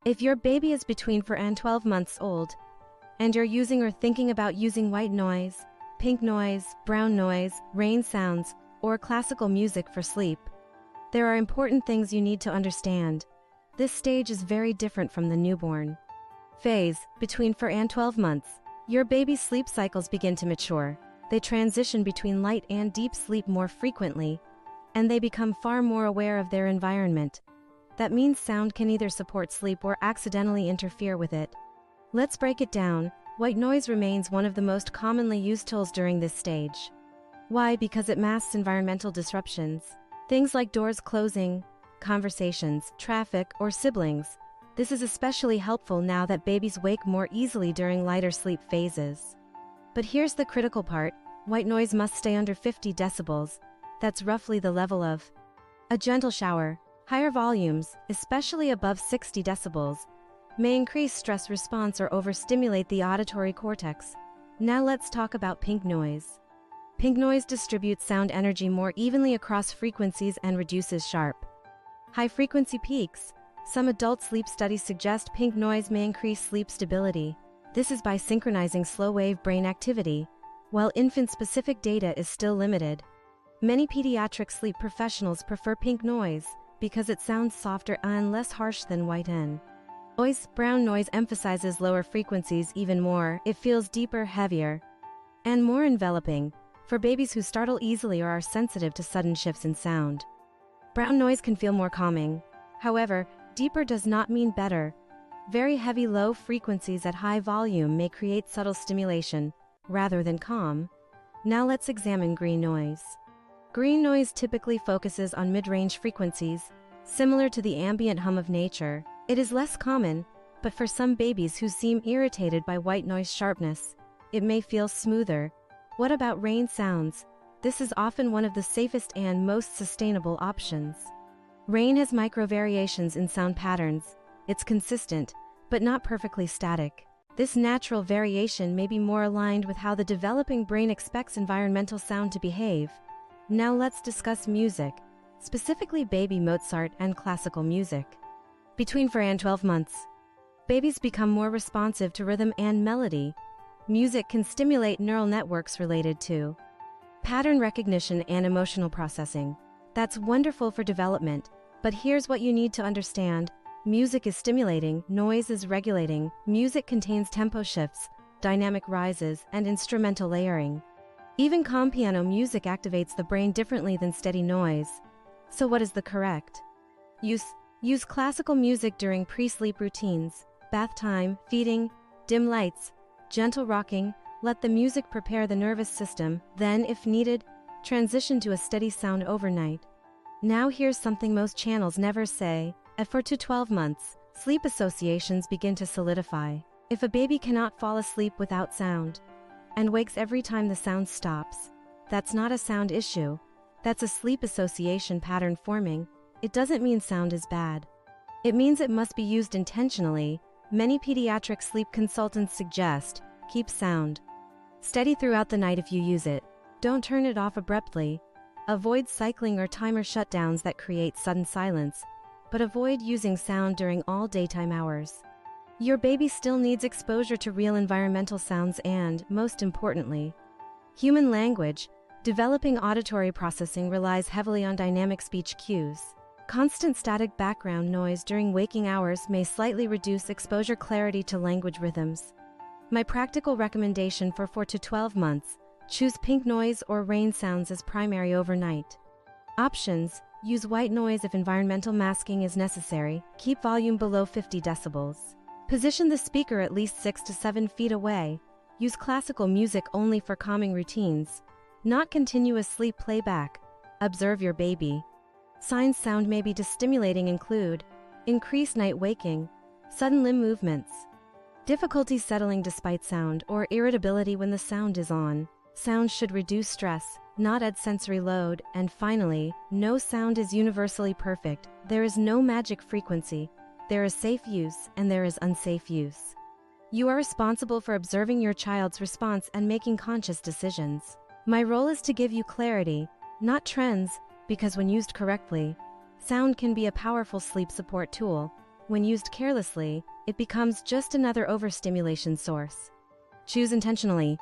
If your baby is between 4 and 12 months old, and you're using or thinking about using white noise, pink noise, brown noise, rain sounds, or classical music for sleep, there are important things you need to understand. This stage is very different from the newborn phase. Between 4 and 12 months, your baby's sleep cycles begin to mature. They transition between light and deep sleep more frequently, and they become far more aware of their environment. That means sound can either support sleep or accidentally interfere with it. Let's break it down. White noise remains one of the most commonly used tools during this stage. Why? Because it masks environmental disruptions. Things like doors closing, conversations, traffic, or siblings. This is especially helpful now that babies wake more easily during lighter sleep phases. But here's the critical part. White noise must stay under 50 decibels. That's roughly the level of a gentle shower. Higher volumes, especially above 60 decibels, may increase stress response or overstimulate the auditory cortex. Now let's talk about pink noise. Pink noise distributes sound energy more evenly across frequencies and reduces sharp, high-frequency peaks. Some adult sleep studies suggest pink noise may increase sleep stability. This is by synchronizing slow-wave brain activity, while infant-specific data is still limited. Many pediatric sleep professionals prefer pink noise because it sounds softer and less harsh than white noise. Brown noise emphasizes lower frequencies even more. It feels deeper, heavier, and more enveloping for babies who startle easily or are sensitive to sudden shifts in sound. Brown noise can feel more calming. However, deeper does not mean better. Very heavy low frequencies at high volume may create subtle stimulation rather than calm. Now let's examine green noise. Green noise typically focuses on mid-range frequencies, similar to the ambient hum of nature. It is less common, but for some babies who seem irritated by white noise sharpness, it may feel smoother. What about rain sounds? This is often one of the safest and most sustainable options. Rain has micro variations in sound patterns. It's consistent, but not perfectly static. This natural variation may be more aligned with how the developing brain expects environmental sound to behave. Now let's discuss music, specifically Baby Mozart and classical music. Between 4 and 12 months, babies become more responsive to rhythm and melody. Music can stimulate neural networks related to pattern recognition and emotional processing. That's wonderful for development, but here's what you need to understand. Music is stimulating, noise is regulating. Music contains tempo shifts, dynamic rises, and instrumental layering. Even calm piano music activates the brain differently than steady noise. So what is the correct use? Use classical music during pre-sleep routines, bath time, feeding, dim lights, gentle rocking. Let the music prepare the nervous system. Then, if needed, transition to a steady sound overnight. Now here's something most channels never say. At 4 to 12 months, sleep associations begin to solidify. If a baby cannot fall asleep without sound, and wakes every time the sound stops, that's not a sound issue. That's a sleep association pattern forming. It doesn't mean sound is bad. It means it must be used intentionally. Many pediatric sleep consultants suggest, keep sound steady throughout the night if you use it. Don't turn it off abruptly. Avoid cycling or timer shutdowns that create sudden silence, but avoid using sound during all daytime hours. Your baby still needs exposure to real environmental sounds and, most importantly, human language. Developing auditory processing relies heavily on dynamic speech cues. Constant static background noise during waking hours may slightly reduce exposure clarity to language rhythms. My practical recommendation for 4 to 12 months: choose pink noise or rain sounds as primary overnight. Options: use white noise if environmental masking is necessary. Keep volume below 50 decibels. Position the speaker at least 6 to 7 feet away. Use classical music only for calming routines, not continuous sleep playback. Observe your baby. Signs sound may be stimulating include increased night waking, sudden limb movements, difficulty settling despite sound, or irritability when the sound is on. Sound should reduce stress, not add sensory load. And finally, no sound is universally perfect. There is no magic frequency. There is safe use and there is unsafe use. You are responsible for observing your child's response and making conscious decisions. My role is to give you clarity, not trends, because when used correctly, sound can be a powerful sleep support tool. When used carelessly, it becomes just another overstimulation source. Choose intentionally,